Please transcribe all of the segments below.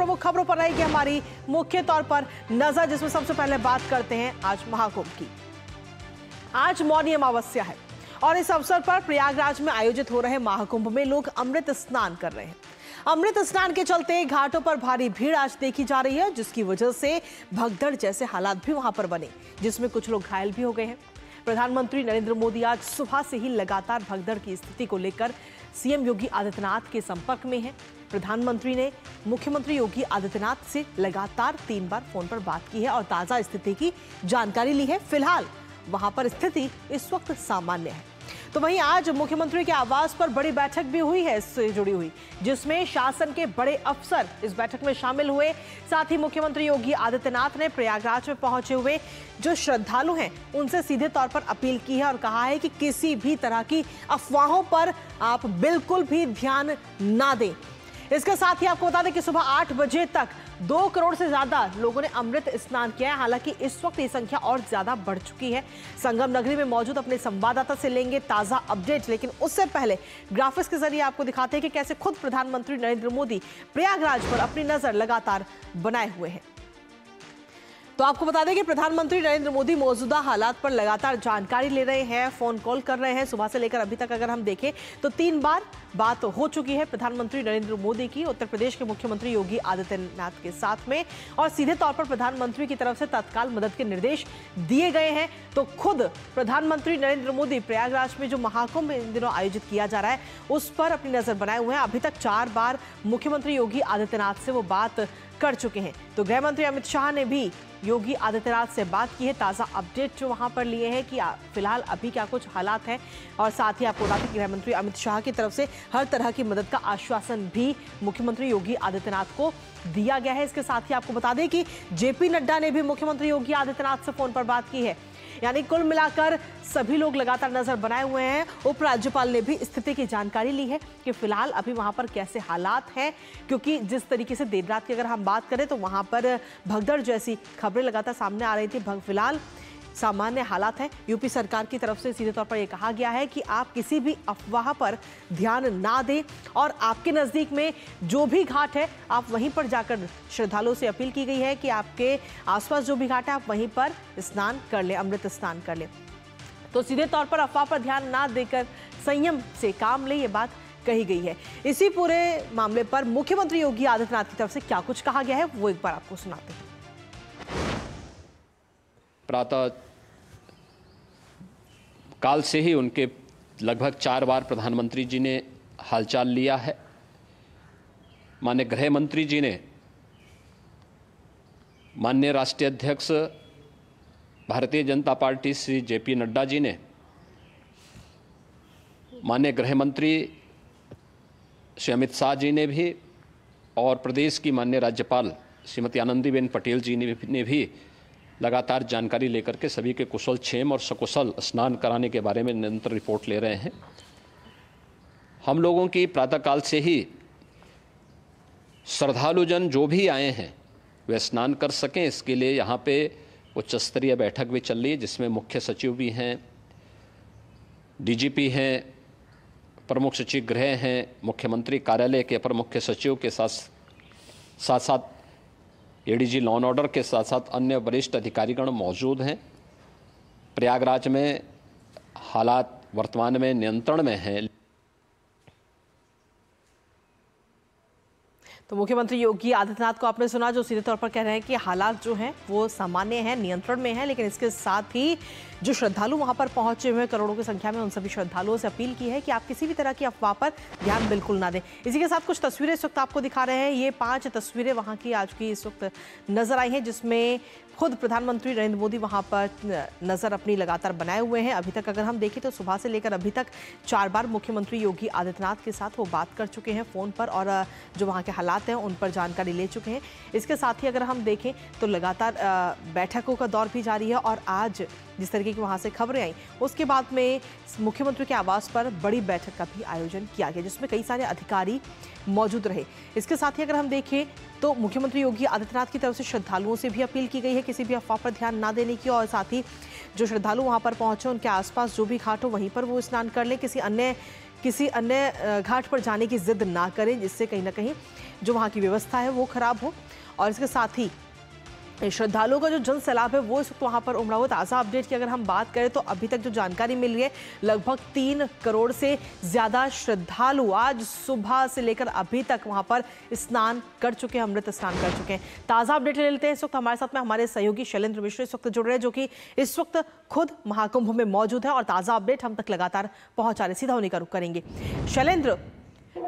प्रमुख खबरों पर रहेगी हमारी मुख्य तौर पर नजर, जिसमें सबसे पहले बात करते हैं आज महाकुंभ की। आज मौनी अमावस्या है और इस अवसर पर प्रयागराज में आयोजित हो रहे महाकुंभ में लोग अमृत स्नान कर रहे हैं। अमृत स्नान के चलते घाटों पर भारी भीड़ आज देखी जा रही है, जिसकी वजह से भगदड़ जैसे हालात भी वहां पर बने, जिसमें कुछ लोग घायल भी हो गए हैं। प्रधानमंत्री नरेंद्र मोदी आज सुबह से ही लगातार भगदड़ की स्थिति को लेकर सीएम योगी आदित्यनाथ के संपर्क में हैं। प्रधानमंत्री ने मुख्यमंत्री योगी आदित्यनाथ से लगातार 3 बार फोन पर बात की है और ताजा स्थिति की जानकारी ली है। फिलहाल वहां पर स्थिति इस वक्त सामान्य है। तो वहीं आज मुख्यमंत्री के आवास पर बड़ी बैठक भी हुई है इससे जुड़ी हुई, जिसमें शासन के बड़े अफसर इस बैठक में शामिल हुए। साथ ही मुख्यमंत्री योगी आदित्यनाथ ने प्रयागराज में पहुंचे हुए जो श्रद्धालु हैं उनसे सीधे तौर पर अपील की है और कहा है कि किसी भी तरह की अफवाहों पर आप बिल्कुल भी ध्यान ना दें। इसके साथ ही आपको बता दें कि सुबह 8 बजे तक 2 करोड़ से ज्यादा लोगों ने अमृत स्नान किया है। हालांकि इस वक्त ये संख्या और ज्यादा बढ़ चुकी है। संगम नगरी में मौजूद अपने संवाददाता से लेंगे ताजा अपडेट, लेकिन उससे पहले ग्राफिक्स के जरिए आपको दिखाते हैं कि कैसे खुद प्रधानमंत्री नरेंद्र मोदी प्रयागराज पर अपनी नजर लगातार बनाए हुए हैं। तो आपको बता दें कि प्रधानमंत्री नरेंद्र मोदी मौजूदा हालात पर लगातार जानकारी ले रहे हैं, फोन कॉल कर रहे हैं। सुबह से लेकर अभी तक अगर हम देखें तो 3 बार बात हो चुकी है प्रधानमंत्री नरेंद्र मोदी की उत्तर प्रदेश के मुख्यमंत्री योगी आदित्यनाथ के साथ में, और सीधे तौर पर प्रधानमंत्री की तरफ से तत्काल मदद के निर्देश दिए गए हैं। तो खुद प्रधानमंत्री नरेंद्र मोदी प्रयागराज में जो महाकुंभ इन दिनों आयोजित किया जा रहा है उस पर अपनी नजर बनाए हुए हैं। अभी तक 4 बार मुख्यमंत्री योगी आदित्यनाथ से वो बात कर चुके हैं। तो गृह मंत्री अमित शाह ने भी योगी आदित्यनाथ से बात की है। ताजा अपडेट जो वहां पर लिए हैं कि फिलहाल अभी क्या कुछ हालात हैं, और साथ ही आपको बता दें कि गृह मंत्री अमित शाह की तरफ से हर तरह की मदद का आश्वासन भी मुख्यमंत्री योगी आदित्यनाथ को दिया गया है। इसके साथ ही आपको बता दें कि जेपी नड्डा ने भी मुख्यमंत्री योगी आदित्यनाथ से फोन पर बात की है। यानी कुल मिलाकर सभी लोग लगातार नजर बनाए हुए हैं। उपराज्यपाल ने भी स्थिति की जानकारी ली है कि फिलहाल अभी वहां पर कैसे हालात हैं, क्योंकि जिस तरीके से देर रात की अगर हम बात करें तो वहां पर भगदड़ जैसी खबरें लगातार सामने आ रही थी। फिलहाल सामान्य हालात हैं। यूपी सरकार की तरफ से सीधे तौर पर यह कहा गया है कि आप किसी भी अफवाह पर ध्यान ना दें और आपके नज़दीक में जो भी घाट है आप वहीं पर जाकर, श्रद्धालुओं से अपील की गई है कि आपके आसपास जो भी घाट है आप वहीं पर स्नान कर लें, अमृत स्नान कर लें। तो सीधे तौर पर अफवाह पर ध्यान ना देकर संयम से काम लें, ये बात कही गई है। इसी पूरे मामले पर मुख्यमंत्री योगी आदित्यनाथ की तरफ से क्या कुछ कहा गया है वो एक बार आपको सुनाते हैं। प्रातः काल से ही उनके लगभग 4 बार प्रधानमंत्री जी ने हालचाल लिया है। माननीय गृह मंत्री जी ने माननीय राष्ट्रीय अध्यक्ष भारतीय जनता पार्टी श्री जेपी नड्डा जी ने, माननीय गृह मंत्री श्री अमित शाह जी ने भी, और प्रदेश की माननीय राज्यपाल श्रीमती आनंदीबेन पटेल जी ने भी लगातार जानकारी लेकर के सभी के कुशल क्षेम और सकुशल स्नान कराने के बारे में निरंतर रिपोर्ट ले रहे हैं। हम लोगों की प्रातःकाल से ही श्रद्धालुजन जो भी आए हैं वे स्नान कर सकें, इसके लिए यहाँ पे उच्च स्तरीय बैठक भी चल रही है, जिसमें मुख्य सचिव भी हैं, डीजीपी हैं, प्रमुख सचिव गृह हैं, मुख्यमंत्री कार्यालय के अपर मुख्य सचिव के साथ एडीजी लॉ एंड ऑर्डर के साथ साथ अन्य वरिष्ठ अधिकारीगण मौजूद हैं। प्रयागराज में हालात वर्तमान में नियंत्रण में हैं। तो मुख्यमंत्री योगी आदित्यनाथ को आपने सुना, जो सीधे तौर पर कह रहे हैं कि हालात जो हैं वो सामान्य हैं, नियंत्रण में हैं, लेकिन इसके साथ ही जो श्रद्धालु वहां पर पहुंचे हुए करोड़ों की संख्या में, उन सभी श्रद्धालुओं से अपील की है कि आप किसी भी तरह की अफवाह पर ध्यान बिल्कुल ना दें। इसी के साथ कुछ तस्वीरें इस वक्त आपको दिखा रहे हैं। ये 5 तस्वीरें वहां की आज की इस वक्त नजर आई हैं, जिसमें खुद प्रधानमंत्री नरेंद्र मोदी वहां पर नजर अपनी लगातार बनाए हुए हैं। अभी तक अगर हम देखें तो सुबह से लेकर अभी तक 4 बार मुख्यमंत्री योगी आदित्यनाथ के साथ वो बात कर चुके हैं फोन पर, और जो वहां के हालात हैं उन पर जानकारी ले चुके हैं। इसके साथ ही अगर हम देखें तो लगातार बैठकों का दौर भी जारी है, और आज जिस तरीके की वहां से खबरें आई उसके बाद में मुख्यमंत्री के आवास पर बड़ी बैठक का भी आयोजन किया गया, जिसमें कई सारे अधिकारी मौजूद रहे। इसके साथ ही अगर हम देखें तो मुख्यमंत्री योगी आदित्यनाथ की तरफ से श्रद्धालुओं से भी अपील की गई है किसी भी अफवाह पर ध्यान ना देने की, और साथ ही जो श्रद्धालु वहां पर पहुंचे उनके आसपास जो भी घाट हो वहीं पर वो स्नान कर लें, किसी अन्य घाट पर जाने की जिद ना करें, जिससे कहीं ना कहीं जो वहां की व्यवस्था है वो खराब हो। और इसके साथ ही श्रद्धालुओं का जो जन सैलाब है वो इस वक्त वहां पर उमड़ा हुआ। ताज़ा अपडेट की अगर हम बात करें तो अभी तक जो जानकारी मिल रही है, लगभग 3 करोड़ से ज्यादा श्रद्धालु आज सुबह से लेकर अभी तक वहां पर स्नान कर चुके हैं, अमृत स्नान कर चुके हैं। ताज़ा अपडेट ले लेते हैं। इस वक्त हमारे साथ में हमारे सहयोगी शैलेंद्र मिश्र इस वक्त जुड़ रहे हैं, जो कि इस वक्त खुद महाकुंभ में मौजूद है और ताज़ा अपडेट हम तक लगातार पहुंचा रहे। सीधा उन्हीं का रुख करेंगे। शैलेंद्र,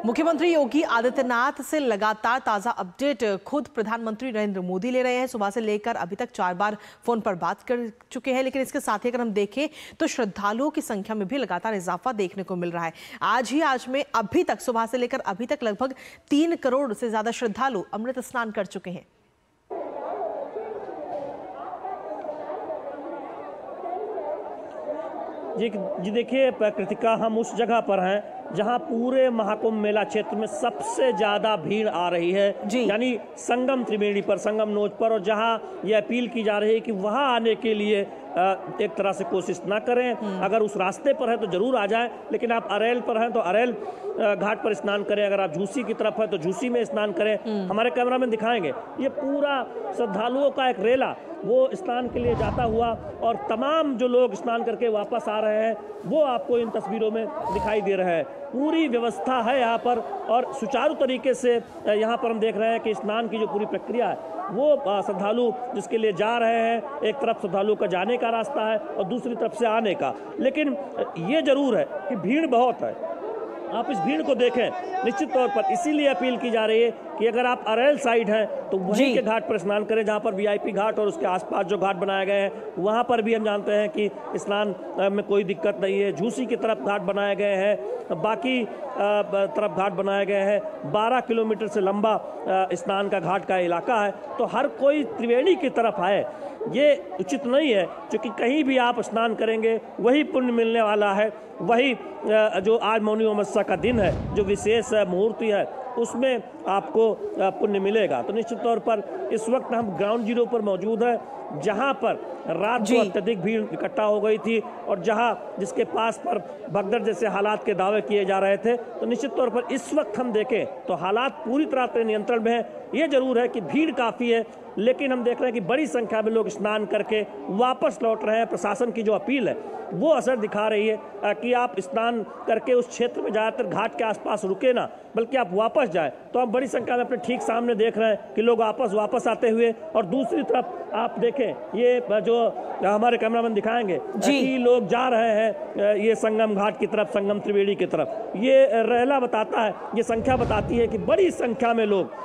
मुख्यमंत्री योगी आदित्यनाथ से लगातार ताजा अपडेट खुद प्रधानमंत्री नरेंद्र मोदी ले रहे हैं। सुबह से लेकर अभी तक 4 बार फोन पर बात कर चुके हैं, लेकिन इसके साथ ही अगर हम देखें तो श्रद्धालुओं की संख्या में भी लगातार इजाफा देखने को मिल रहा है। आज में अभी तक सुबह से लेकर अभी तक लगभग 3 करोड़ से ज्यादा श्रद्धालु अमृत स्नान कर चुके हैं। जी देखिए कृतिका, हम उस जगह पर हैं जहां पूरे महाकुंभ मेला क्षेत्र में सबसे ज्यादा भीड़ आ रही है, यानी संगम त्रिवेणी पर, संगम नोच पर, और जहां ये अपील की जा रही है कि वहां आने के लिए एक तरह से कोशिश ना करें। अगर उस रास्ते पर है तो जरूर आ जाएं, लेकिन आप अरेल पर हैं तो अरेल घाट पर स्नान करें, अगर आप झूसी की तरफ है तो झूसी में स्नान करें। हमारे कैमरामैन दिखाएंगे ये पूरा श्रद्धालुओं का एक रेला वो स्नान के लिए जाता हुआ, और तमाम जो लोग स्नान करके वापस आ रहे हैं वो आपको इन तस्वीरों में दिखाई दे रहा है। पूरी व्यवस्था है यहाँ पर और सुचारू तरीके से यहाँ पर हम देख रहे हैं कि स्नान की जो पूरी प्रक्रिया है वो श्रद्धालु जिसके लिए जा रहे हैं, एक तरफ श्रद्धालु का जाने का रास्ता है और दूसरी तरफ से आने का। लेकिन ये जरूर है कि भीड़ बहुत है, आप इस भीड़ को देखें निश्चित तौर पर। इसीलिए अपील की जा रही है कि अगर आप अरेल साइड हैं तो वहीं के घाट पर स्नान करें, जहां पर वीआईपी घाट और उसके आसपास जो घाट बनाए गए हैं वहां पर भी हम जानते हैं कि स्नान में कोई दिक्कत नहीं है। झूसी की तरफ घाट बनाए गए हैं, बाकी तरफ घाट बनाए गए हैं। 12 किलोमीटर से लंबा स्नान का घाट का इलाका है, तो हर कोई त्रिवेणी की तरफ आए ये उचित नहीं है, क्योंकि कहीं भी आप स्नान करेंगे वही पुण्य मिलने वाला है। वही जो आज मौनी अमावस्या का दिन है, जो विशेष मुहूर्त है, उसमें आपको पुण्य मिलेगा। तो निश्चित तौर पर इस वक्त हम ग्राउंड जीरो पर मौजूद हैं, जहां पर रात को अत्यधिक भीड़ इकट्ठा हो गई थी और जहां जिसके पास पर भगदड़ जैसे हालात के दावे किए जा रहे थे। तो निश्चित तौर पर इस वक्त हम देखें तो हालात पूरी तरह से नियंत्रण में है। ये जरूर है कि भीड़ काफ़ी है, लेकिन हम देख रहे हैं कि बड़ी संख्या में लोग स्नान करके वापस लौट रहे हैं। प्रशासन की जो अपील है वो असर दिखा रही है कि आप स्नान करके उस क्षेत्र में ज़्यादातर घाट के आसपास रुके ना, बल्कि आप वापस जाए। तो हम बड़ी संख्या में अपने ठीक सामने देख रहे हैं कि लोग वापस आते हुए, और दूसरी तरफ आप देखें ये जो हमारे कैमरामैन दिखाएंगे कि लोग जा रहे हैं ये संगम घाट की तरफ, संगम त्रिवेणी की तरफ। ये रेला बताता है, ये संख्या बताती है कि बड़ी संख्या में लोग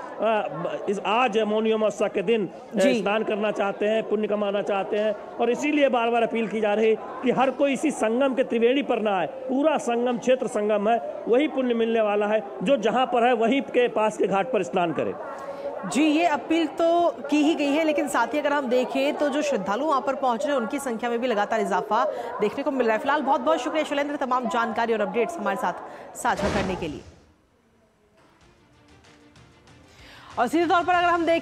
आज मौनी अमावस्या के दिन स्नान करना चाहते हैं, पुण्य कमाना चाहते हैं, और इसीलिए बार बार अपील की जा रही है कि हर कोई इसी संगम के त्रिवेणी पर ना आए। पूरा संगम क्षेत्र संगम है, वही पुण्य मिलने वाला है, जो जहां पर है वहीं के पास के घाट पर स्नान करे। जी, ये अपील तो की ही गई है, लेकिन साथ ही अगर हम देखें तो जो श्रद्धालु वहां पर पहुंच रहे हैं उनकी संख्या में भी लगातार इजाफा देखने को मिल रहा है। फिलहाल बहुत बहुत शुक्रिया शैलेंद्र, तमाम जानकारी और अपडेट्स हमारे साथ साझा करने के लिए। और सीधे तौर पर अगर हम देखें